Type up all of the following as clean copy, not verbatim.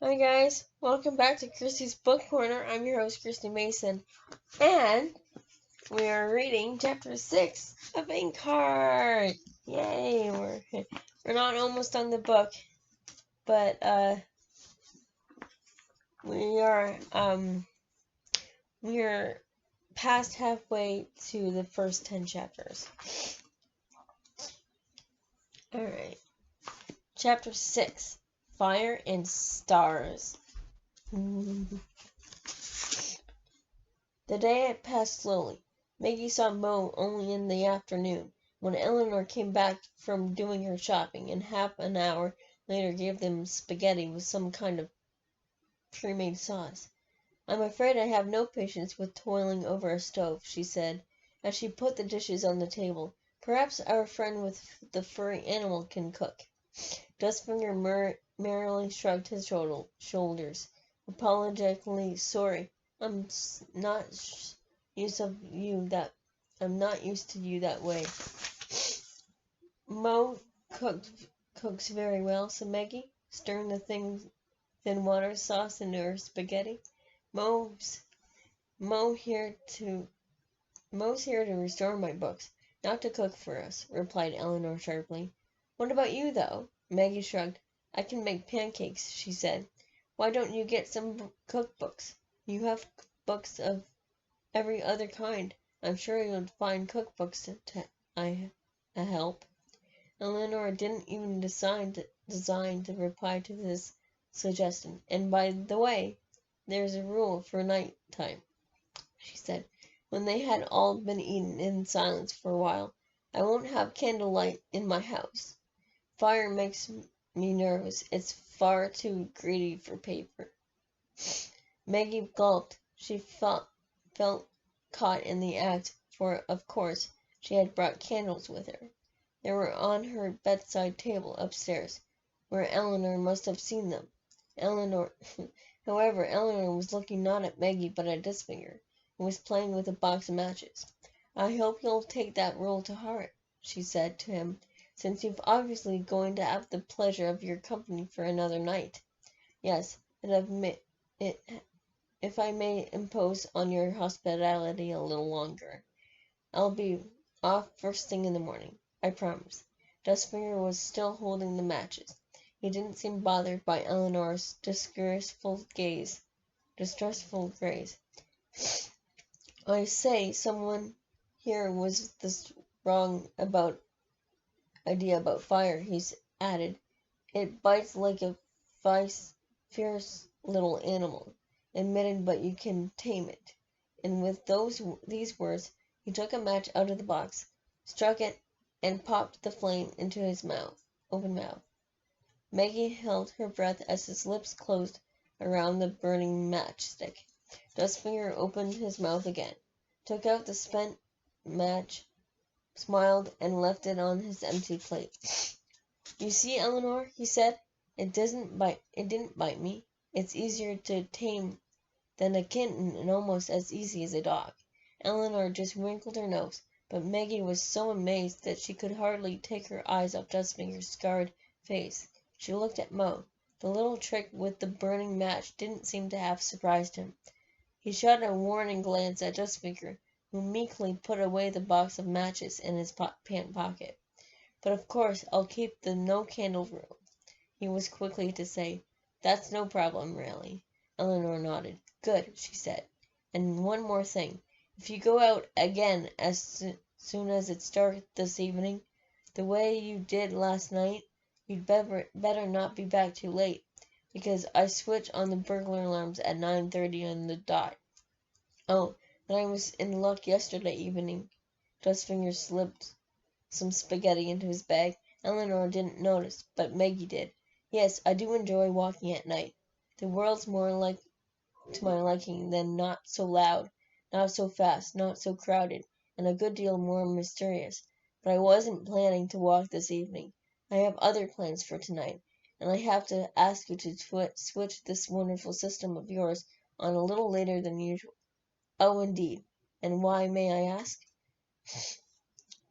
Hi guys, welcome back to Christy's Book Corner. I'm your host, Christy Mason, and we are reading Chapter 6 of Inkheart. Yay! We're not almost on the book, but we are past halfway to the first 10 chapters. All right, Chapter 6: Fire and Stars. The day had passed slowly. Maggie saw Mo only in the afternoon, when Eleanor came back from doing her shopping, and half an hour later gave them spaghetti with some kind of pre-made sauce. "I'm afraid I have no patience with toiling over a stove," she said, as she put the dishes on the table. "Perhaps our friend with the furry animal can cook." Dustfinger merrily shrugged his shoulders, apologetically. "Sorry, I'm not used to you that way." "Mo cooks very well," said Maggie, stirring the thin water sauce into her spaghetti. Mo's here to restore my books, not to cook for us," replied Eleanor sharply. "What about you, though?" Maggie shrugged. "I can make pancakes," she said. "Why don't you get some cookbooks? You have books of every other kind. I'm sure you'll find cookbooks to help." Eleanor didn't even design to reply to this suggestion. "And by the way, there's a rule for night time," she said, when they had all been eaten in silence for a while. "I won't have candlelight in my house. Fire makes me nervous. It's far too greedy for paper." Maggie gulped. She felt caught in the act, for, of course, she had brought candles with her. They were on her bedside table upstairs, where Eleanor must have seen them. However, Eleanor was looking not at Maggie but at Dustfinger, who was playing with a box of matches. "I hope you'll take that rule to heart," she said to him, "since you're obviously going to have the pleasure of your company for another night." "Yes, if I may impose on your hospitality a little longer, I'll be off first thing in the morning, I promise." Dustfinger was still holding the matches. He didn't seem bothered by Eleanor's distrustful gaze. "I say, someone here was this wrong idea about fire," he added. "It bites like a fierce little animal, admitted, but you can tame it." And with these words, he took a match out of the box, struck it, and popped the flame into his open mouth. Maggie held her breath as his lips closed around the burning matchstick. Dustfinger opened his mouth again, took out the spent match, smiled, and left it on his empty plate. "You see, Eleanor," he said, It didn't bite me. It's easier to tame than a kitten, and almost as easy as a dog." Eleanor just wrinkled her nose, but Maggie was so amazed that she could hardly take her eyes off Dustfinger's scarred face. She looked at Mo. The little trick with the burning match didn't seem to have surprised him. He shot a warning glance at Dustfinger, who meekly put away the box of matches in his pant pocket. "But of course I'll keep the no-candle rule," he was quickly to say. "That's no problem, really." Eleanor nodded. "Good," she said. "And one more thing. If you go out again as soon as it's dark this evening, the way you did last night, you'd better not be back too late, because I switch on the burglar alarms at 9:30 on the dot." "Oh, then I was in luck yesterday evening." Dustfinger slipped some spaghetti into his bag. Eleanor didn't notice, but Maggie did. "Yes, I do enjoy walking at night. The world's more to my liking than not so loud, not so fast, not so crowded, and a good deal more mysterious. But I wasn't planning to walk this evening. I have other plans for tonight, and I have to ask you to switch this wonderful system of yours on a little later than usual." "Oh, indeed. And why, may I ask?"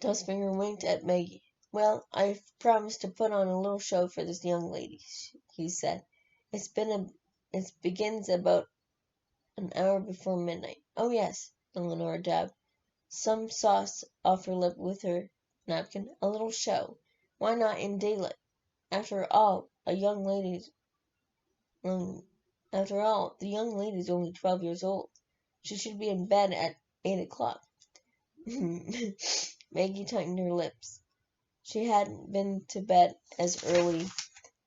Dustfinger winked at Maggie. "Well, I've promised to put on a little show for this young lady," he said. "It's been It begins about an hour before midnight. Oh, yes, Eleanor dabbed some sauce off her lip with her napkin. A little show. Why not in daylight? After all, the young lady's only 12 years old. She should be in bed at 8 o'clock. Maggie tightened her lips. She hadn't been to bed as early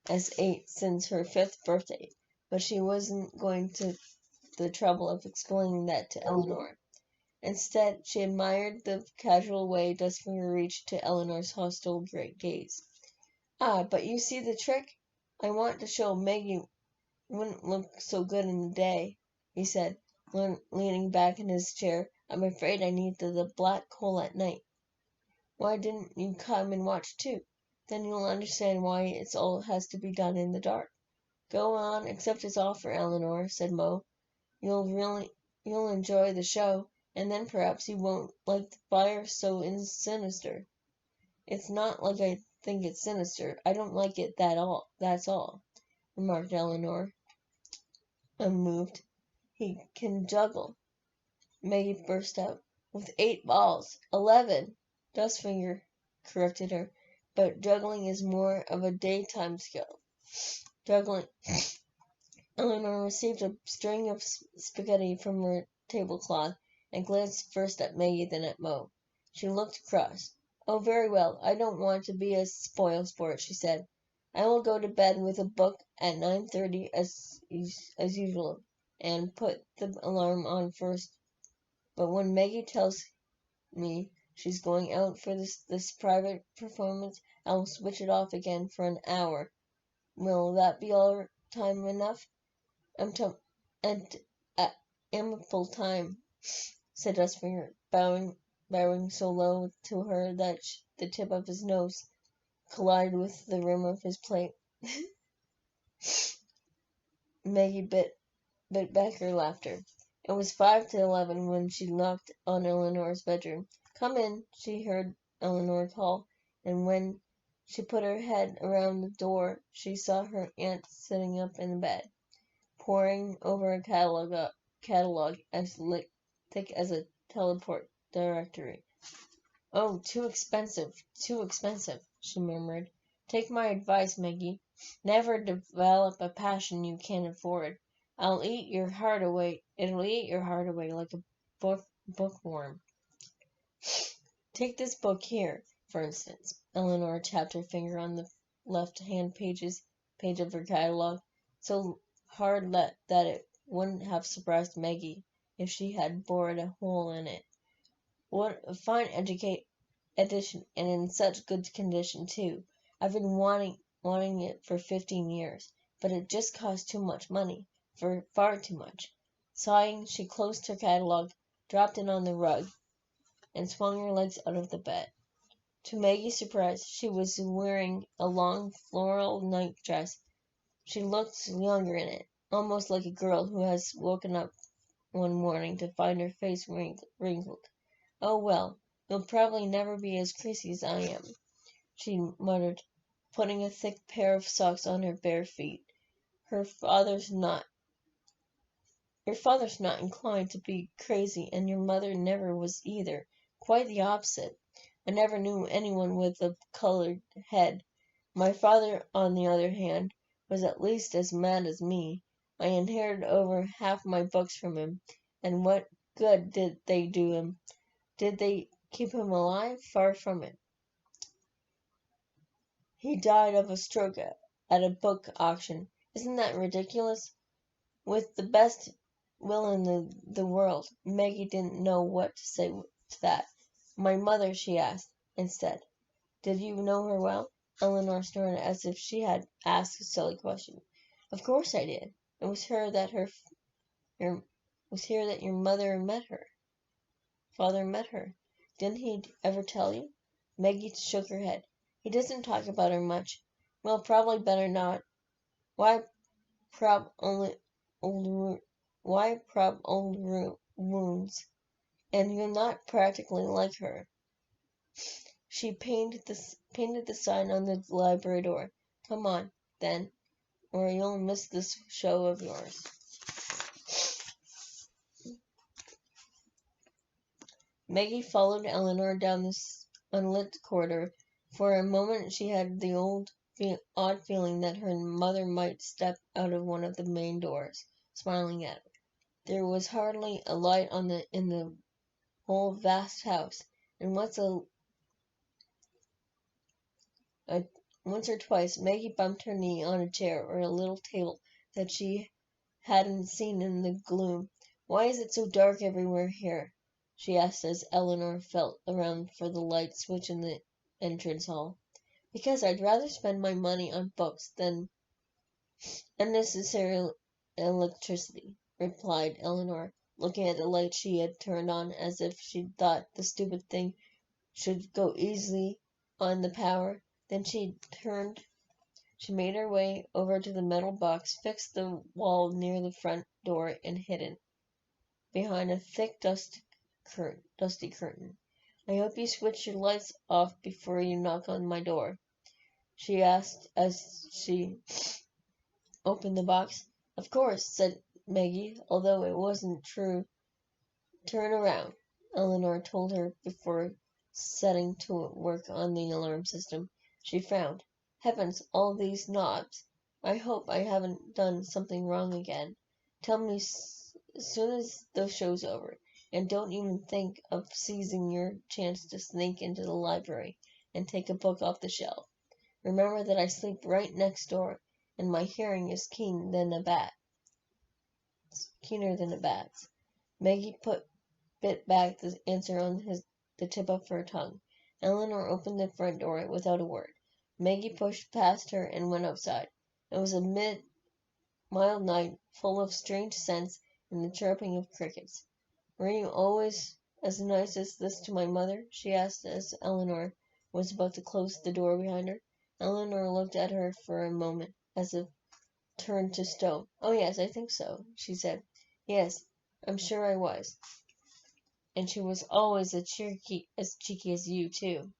as 8 since her 5th birthday, but she wasn't going to the trouble of explaining that to Eleanor. Instead, she admired the casual way Dustfinger reached to Eleanor's hostile gaze. Ah, but you see the trick? I want to show Maggie wouldn't look so good in the day, he said, leaning back in his chair. I'm afraid I need the black coal at night. Why didn't you come and watch too? Then you'll understand why it all has to be done in the dark. Go on, accept his offer, Eleanor, said Mo. You'll enjoy the show, and then perhaps you won't like the fire so sinister. It's not like I think it's sinister. I don't like it that's all, remarked Eleanor, unmoved. He can juggle, Maggie burst out. With 8 balls. 11, Dustfinger corrected her. But juggling is more of a daytime skill. Juggling. Eleanor received a string of spaghetti from her tablecloth and glanced first at Maggie, then at Mo. She looked cross. Oh, very well. I don't want to be a spoil-sport, she said. I will go to bed with a book at 9:30 as usual, and put the alarm on first. But when Maggie tells me she's going out for this private performance, I will switch it off again for an hour. Will that be all time enough? And ample time, said Dustfinger, bowing so low to her that the tip of his nose collided with the rim of his plate. Maggie bit back her laughter. It was 5 to 11 when she knocked on Eleanor's bedroom. Come in, she heard Eleanor call, and when she put her head around the door, she saw her aunt sitting up in the bed, poring over a catalog as thick as a teleport directory. Oh, too expensive, she murmured. Take my advice, Maggie. Never develop a passion you can't afford. It'll eat your heart away like a bookworm. Take this book here, for instance. Eleanor tapped her finger on the left-hand page of her catalog, so hard that it wouldn't have surprised Maggie if she had bored a hole in it. What a fine edition, and in such good condition too. I've been wanting it for 15 years, but it just cost too much money, for far too much. Sighing, she closed her catalog, dropped it on the rug, and swung her legs out of the bed. To Maggie's surprise, she was wearing a long floral nightdress. She looked younger in it, almost like a girl who has woken up one morning to find her face wrinkled. Oh, well, you'll probably never be as crazy as I am, she muttered, putting a thick pair of socks on her bare feet. Your father's not inclined to be crazy, and your mother never was either. Quite the opposite. I never knew anyone with a colored head. My father, on the other hand, was at least as mad as me. I inherited over half my books from him, and what good did they do him? Did they keep him alive? Far from it. He died of a stroke at a book auction. Isn't that ridiculous? With the best will in the world, Maggie didn't know what to say to that. My mother, she asked, instead. Did you know her well? Eleanor snorted as if she had asked a silly question. Of course I did. It was here that your father met her. Didn't he ever tell you? Maggie shook her head. He doesn't talk about her much. Well, probably better not. Why prob old wounds? And you're not practically like her. She painted the sign on the library door. Come on, then. or you'll miss this show of yours. Maggie followed Eleanor down this unlit corridor. For a moment she had the odd feeling that her mother might step out of one of the main doors, smiling at her. There was hardly a light in the whole vast house, and once or twice Maggie bumped her knee on a chair or a little table that she hadn't seen in the gloom. "Why is it so dark everywhere here?" she asked as Eleanor felt around for the light switch in the entrance hall. "Because I'd rather spend my money on books than unnecessary electricity," replied Eleanor, looking at the light she had turned on as if she thought the stupid thing should go easily on the power. Then she made her way over to the metal box, fixed the wall near the front door, and hid it behind a thick dusty curtain. "I hope you switch your lights off before you knock on my door," she asked as she opened the box. "Of course," said Maggie, although it wasn't true. "Turn around," Eleanor told her before setting to work on the alarm system. She frowned. "Heavens, all these knobs! I hope I haven't done something wrong again. Tell me as soon as the show's over, and don't even think of seizing your chance to sneak into the library and take a book off the shelf. Remember that I sleep right next door, and my hearing is keener than a bat's." Maggie bit back the answer on the tip of her tongue. Eleanor opened the front door without a word. Maggie pushed past her and went outside. It was a mild night, full of strange scents and the chirping of crickets. "Were you always as nice as this to my mother?" she asked as Eleanor was about to close the door behind her. Eleanor looked at her for a moment, as if turned to stone. "Oh, yes, I think so," she said. "Yes, I'm sure I was. And she was always as cheeky as you, too.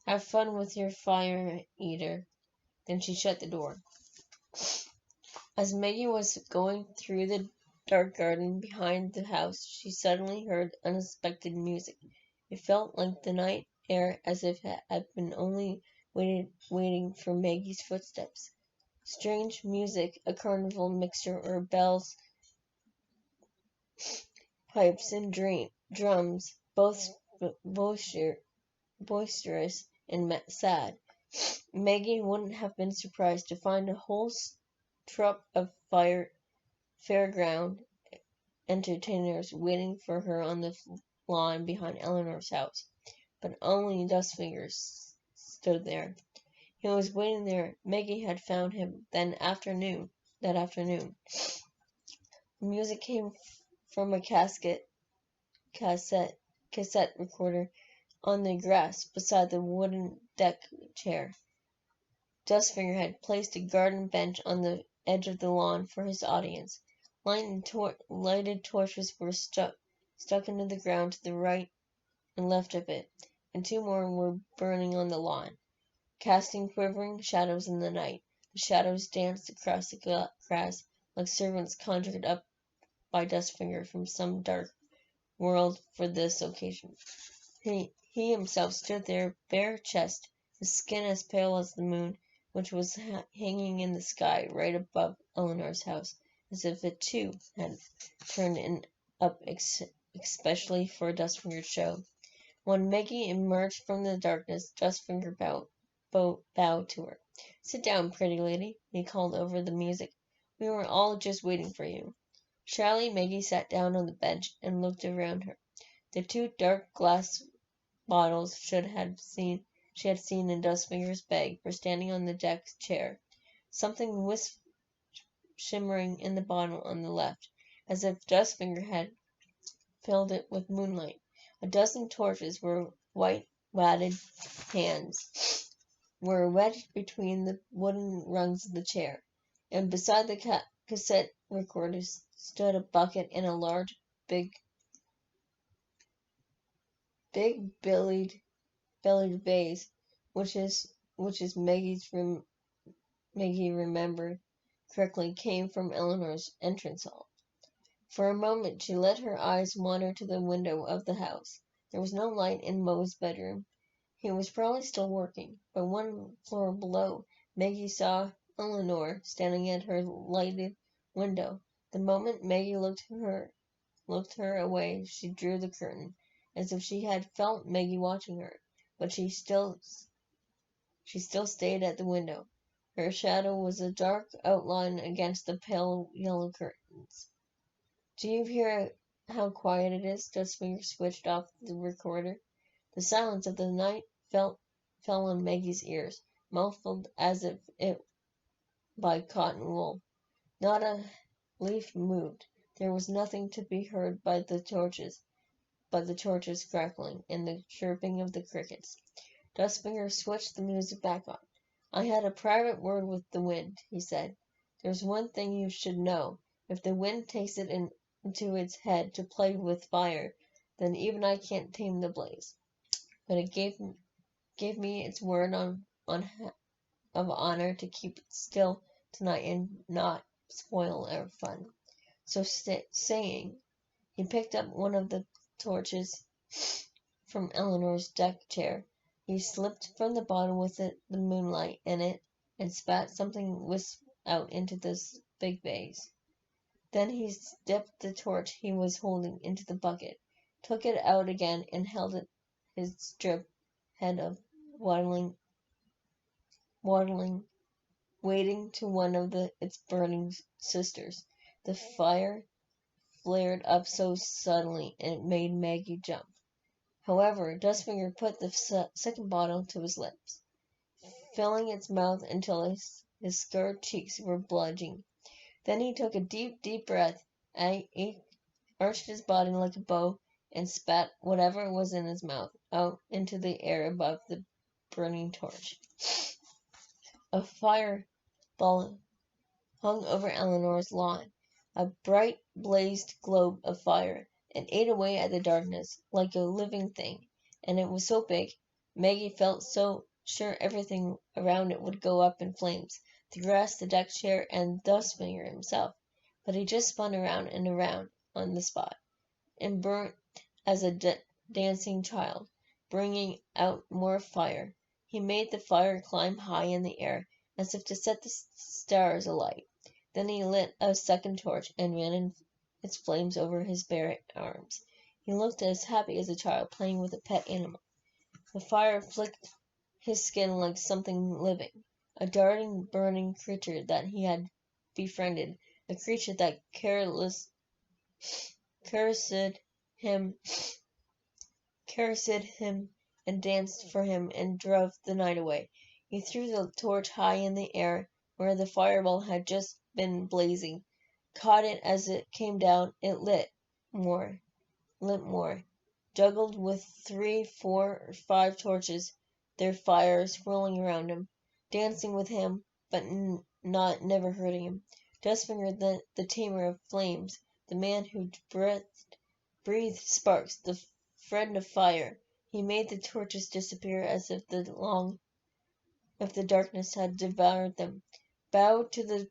Have fun with your fire eater." Then she shut the door. As Maggie was going through the dark garden behind the house, she suddenly heard unexpected music. It felt like the night air, as if it had been only waiting for Maggie's footsteps. Strange music, a carnival mixture of bells, pipes, and drums, both boisterous and sad. Maggie wouldn't have been surprised to find a whole troupe of fairground entertainers waiting for her on the lawn behind Eleanor's house. But only Dustfinger stood there. He was waiting there. Maggie had found him that afternoon. The music came from a cassette recorder on the grass beside the wooden deck chair. Dustfinger had placed a garden bench on the edge of the lawn for his audience. Lighted torches were stuck into the ground to the right and left of it, and two more were burning on the lawn, casting quivering shadows in the night. The shadows danced across the grass like servants conjured up by Dustfinger from some dark world for this occasion. He himself stood there, bare chested, his skin as pale as the moon, which was hanging in the sky right above Eleanor's house, as if it too had turned up especially for Dustfinger's show. When Maggie emerged from the darkness, Dustfinger bowed to her. "Sit down, pretty lady," he called over the music. "We were all just waiting for you." Shyly, Maggie sat down on the bench and looked around her. The two dark glass bottles she had seen in Dustfinger's bag were standing on the deck chair. Something shimmering in the bottle on the left, as if Dustfinger had filled it with moonlight. A dozen torches were white wadded hands were wedged between the wooden rungs of the chair, and beside the cassette recorder stood a bucket and a large, big-bellied vase, which Maggie remembered correctly came from Eleanor's entrance hall. For a moment she let her eyes wander to the window of the house. There was no light in Mo's bedroom. He was probably still working, but one floor below, Maggie saw Eleanor standing at her lighted window. The moment Maggie looked her away, she drew the curtain, as if she had felt Maggie watching her, but she still stayed at the window. Her shadow was a dark outline against the pale yellow curtains. Do you hear how quiet it is? Dustfinger switched off the recorder. The silence of the night fell on Maggie's ears, muffled as if by cotton wool. Not a leaf moved. There was nothing to be heard but the torches crackling and the chirping of the crickets. Dustfinger switched the music back on. I had a private word with the wind, he said. There's one thing you should know. If the wind takes it into its head to play with fire, then even I can't tame the blaze. But it gave me its word of honor to keep it still tonight and not spoil our fun. So saying, he picked up one of the torches from Eleanor's deck chair. He slipped from the bottom with the moonlight in it and spat something wisp out into the big vase. Then he dipped the torch he was holding into the bucket, took it out again, and held it his drip head of waddling, waiting to one of its burning sisters. The fire flared up so suddenly it made Maggie jump. However, Dustfinger put the second bottle to his lips, filling its mouth until his scarred cheeks were bulging. Then he took a deep, deep breath, he arched his body like a bow, and spat whatever was in his mouth out into the air above the burning torch. A fireball hung over Eleanor's lawn, a bright blazed globe of fire. It ate away at the darkness like a living thing, and it was so big, Maggie felt so sure everything around it would go up in flames, the grass, the deck chair, and Dustfinger himself. But he just spun around and around on the spot, and burnt as a dancing child, bringing out more fire. He made the fire climb high in the air, as if to set the stars alight. Then he lit a second torch and ran its flames over his bare arms. He looked as happy as a child playing with a pet animal. The fire flicked his skin like something living, a darting, burning creature that he had befriended, a creature that caressed him and danced for him and drove the night away. He threw the torch high in the air where the fireball had just been blazing, caught it as it came down, it lit more, juggled with 3, 4, or 5 torches, their fire swirling around him, dancing with him, but never hurting him. Dustfinger, the tamer of flames, the man who breathed sparks, the friend of fire. He made the torches disappear as if the darkness had devoured them, bowed to the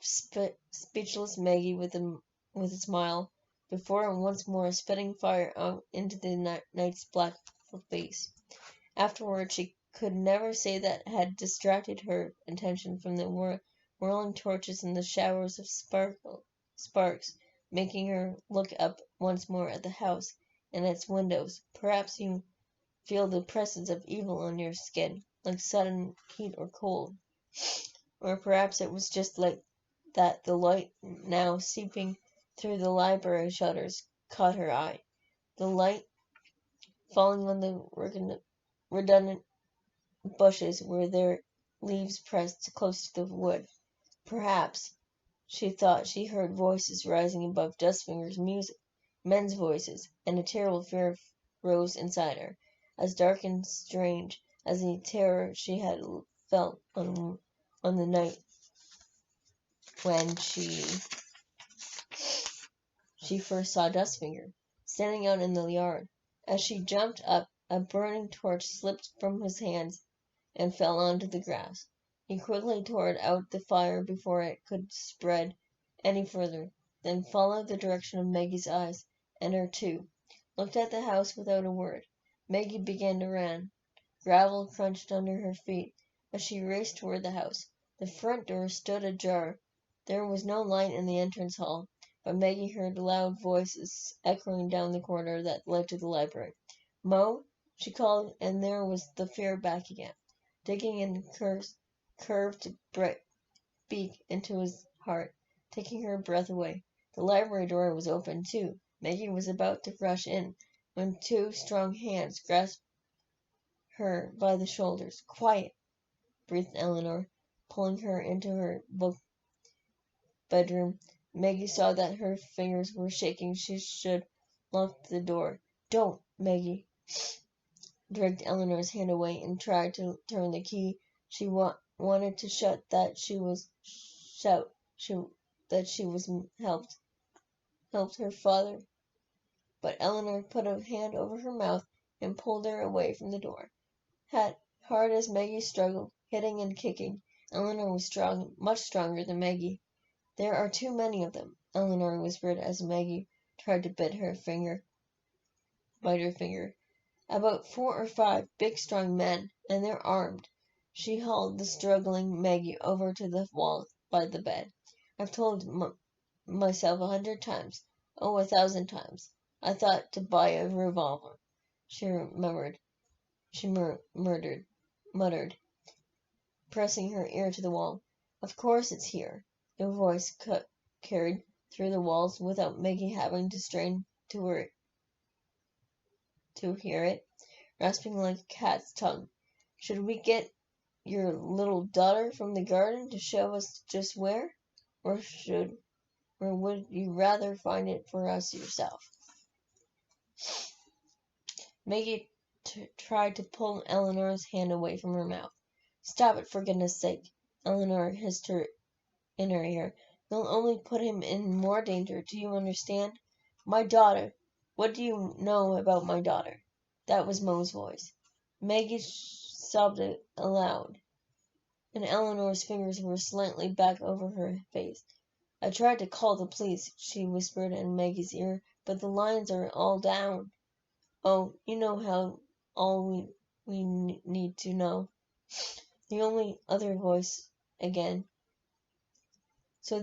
speechless Maggie with a smile, before once more spitting fire out into the night's black face. Afterward, she could never say that had distracted her attention from the whirling torches and the showers of sparks, making her look up once more at the house and its windows. Perhaps you feel the presence of evil on your skin, like sudden heat or cold. Or perhaps it was just like that the light now seeping through the library shutters caught her eye. The light falling on the redundant bushes where their leaves pressed close to the wood. Perhaps, she thought, she heard voices rising above Dustfinger's music, men's voices, and a terrible fear rose inside her, as dark and strange as the terror she had felt on the night when she first saw Dustfinger, standing out in the yard. As she jumped up, a burning torch slipped from his hands and fell onto the grass. He quickly tore out the fire before it could spread any further, then followed the direction of Maggie's eyes, and her too, looked at the house without a word. Maggie began to run. Gravel crunched under her feet as she raced toward the house. The front door stood ajar. There was no light in the entrance hall, but Maggie heard loud voices echoing down the corridor that led to the library. "Mo," she called, and there was the fear back again, digging in curved beak into his heart, taking her breath away. The library door was open, too. Maggie was about to rush in when two strong hands grasped her by the shoulders. "Quiet," breathed Eleanor, pulling her into her bedroom. Maggie saw that her fingers were shaking. She should lock the door. "Don't, Maggie," dragged Eleanor's hand away and tried to turn the key. She wanted to shout that she was helped her father, but Eleanor put a hand over her mouth and pulled her away from the door. Hard as Maggie struggled, hitting and kicking, Eleanor was strong, much stronger than Maggie. "There are too many of them," Eleanor whispered as Maggie tried to bite her finger. "About 4 or 5 big strong men, and they're armed." She hauled the struggling Maggie over to the wall by the bed. "I've told myself 100 times, oh, 1,000 times, I thought to buy a revolver," she muttered, pressing her ear to the wall. "Of course it's here." The voice carried through the walls without Maggie having to strain to hear it, rasping like a cat's tongue. "Should we get your little daughter from the garden to show us just where? Or would you rather find it for us yourself?" Maggie tried to pull Eleanor's hand away from her mouth. "Stop it, for goodness' sake," Eleanor hissed in her ear. "You'll only put him in more danger. Do you understand? My daughter! What do you know about my daughter?" That was Mo's voice. Maggie sobbed aloud, and Eleanor's fingers were slightly back over her face. "I tried to call the police," she whispered in Maggie's ear, "but the lines are all down. Oh, you know all we need to know." The only other voice again. "So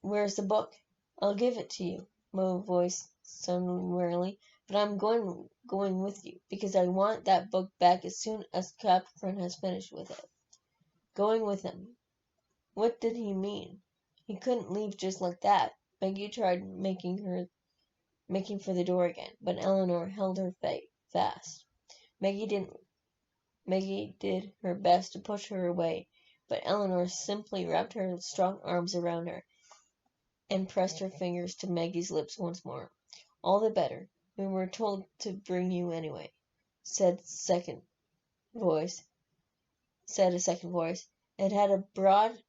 where's the book?" "I'll give it to you," Mo's voice sounded wearily, "but I'm going with you, because I want that book back as soon as Capricorn has finished with it." Going with him. What did he mean? He couldn't leave just like that. Maggie tried making for the door again, but Eleanor held her fast. Maggie did her best to push her away, but Eleanor simply wrapped her strong arms around her and pressed her fingers to Maggie's lips once more. "All the better. We were told to bring you anyway," said a second voice. It had a broad,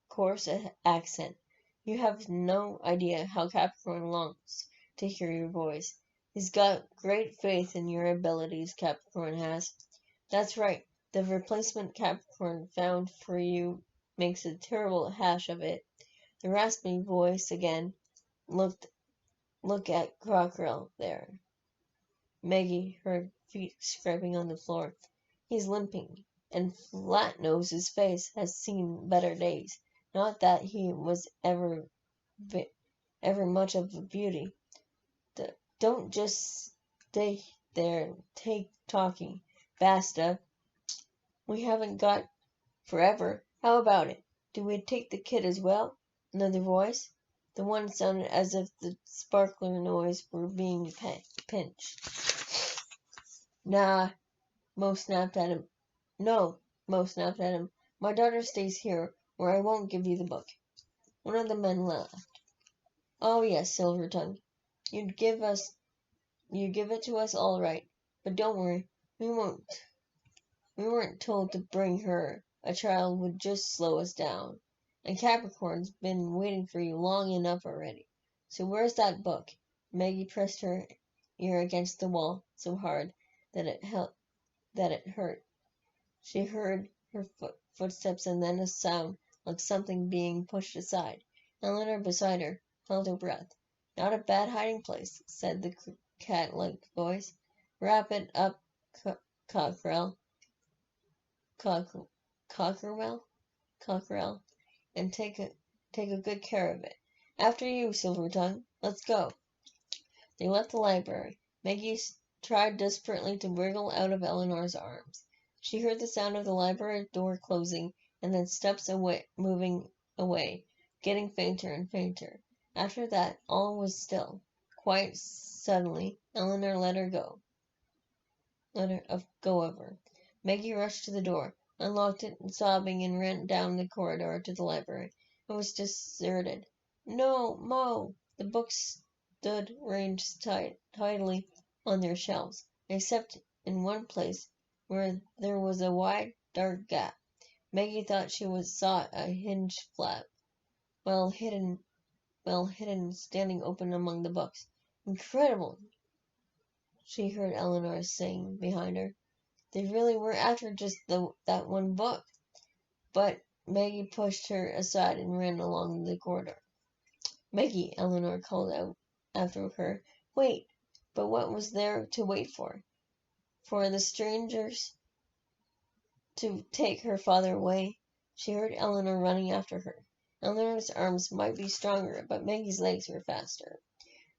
coarse accent. "You have no idea how Capricorn longs to hear your voice. He's got great faith in your abilities, Capricorn has." "That's right. The replacement Capricorn found for you makes a terrible hash of it." The rasping voice again. Look at Cockrell there." Maggie heard feet scraping on the floor. "He's limping, and Flatnose's face has seen better days. Not that he was ever much of a beauty. Don't just stay there and take talking. Basta. We haven't got forever. How about it? Do we take the kid as well?" Another voice. The one sounded as if the sparkler noise were being pinched. "Nah," Mo snapped at him. "No," Mo snapped at him. "My daughter stays here, or I won't give you the book." One of the men laughed. "Oh, yes, Silvertongue. You give it to us all right. But don't worry, we weren't told to bring her. A child would just slow us down. And Capricorn's been waiting for you long enough already. So where's that book?" Maggie pressed her ear against the wall so hard that it hurt. She heard her footsteps and then a sound like something being pushed aside. Eleanor beside her held her breath. Not a bad hiding place, said the cat-like voice. Wrap it up, Cockerel. Cockerel? Cockerel. And take a good care of it. After you, Silvertongue. Let's go. They left the library. Maggie tried desperately to wriggle out of Eleanor's arms. She heard the sound of the library door closing, and then steps moving away, getting fainter and fainter. After that, all was still. Quite suddenly, Eleanor let her go. Go of her. Maggie rushed to the door, unlocked it, sobbing, and ran down the corridor to the library. It was deserted. No, Mo! The books stood ranged tidily on their shelves, except in one place where there was a wide, dark gap. Maggie thought she saw a hinge flap, well hidden, standing open among the books. Incredible! She heard Eleanor saying behind her. They really were after just that one book. But Maggie pushed her aside and ran along the corridor. Maggie, Eleanor called out after her. Wait! But what was there to wait for? For the strangers to take her father away? She heard Eleanor running after her. Eleanor's arms might be stronger, but Maggie's legs were faster.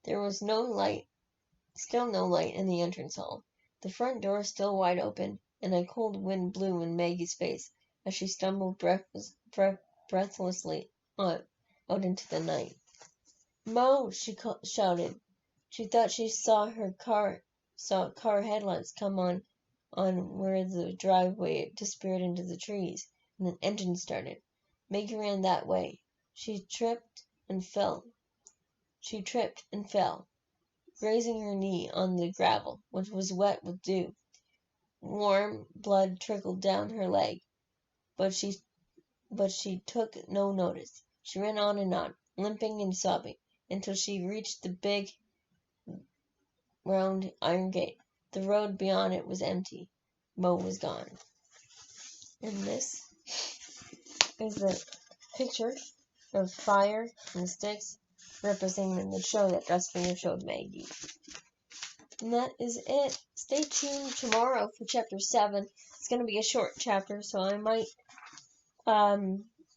There was still no light in the entrance hall. The front door still wide open, and a cold wind blew in Maggie's face as she stumbled breathlessly out into the night. Mo! She shouted. She thought she saw car headlights come on where the driveway disappeared into the trees, and an engine started. Maggie ran that way. She tripped and fell, grazing her knee on the gravel, which was wet with dew. Warm blood trickled down her leg, but she took no notice. She ran on, limping and sobbing, until she reached the big, round iron gate. The road beyond it was empty. Mo was gone. And this is the picture of fire and sticks representing the show that Dustfinger showed Maggie. And that is it. Stay tuned tomorrow for chapter 7. It's going to be a short chapter, so I might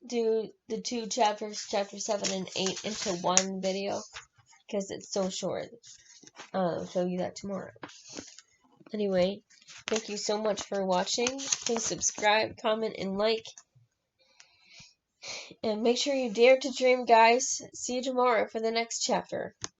do the two chapters, chapter 7 and 8, into one video, because it's so short. I'll show you that tomorrow. Anyway, thank you so much for watching. Please subscribe, comment, and like. And make sure you dare to dream, guys. See you tomorrow for the next chapter.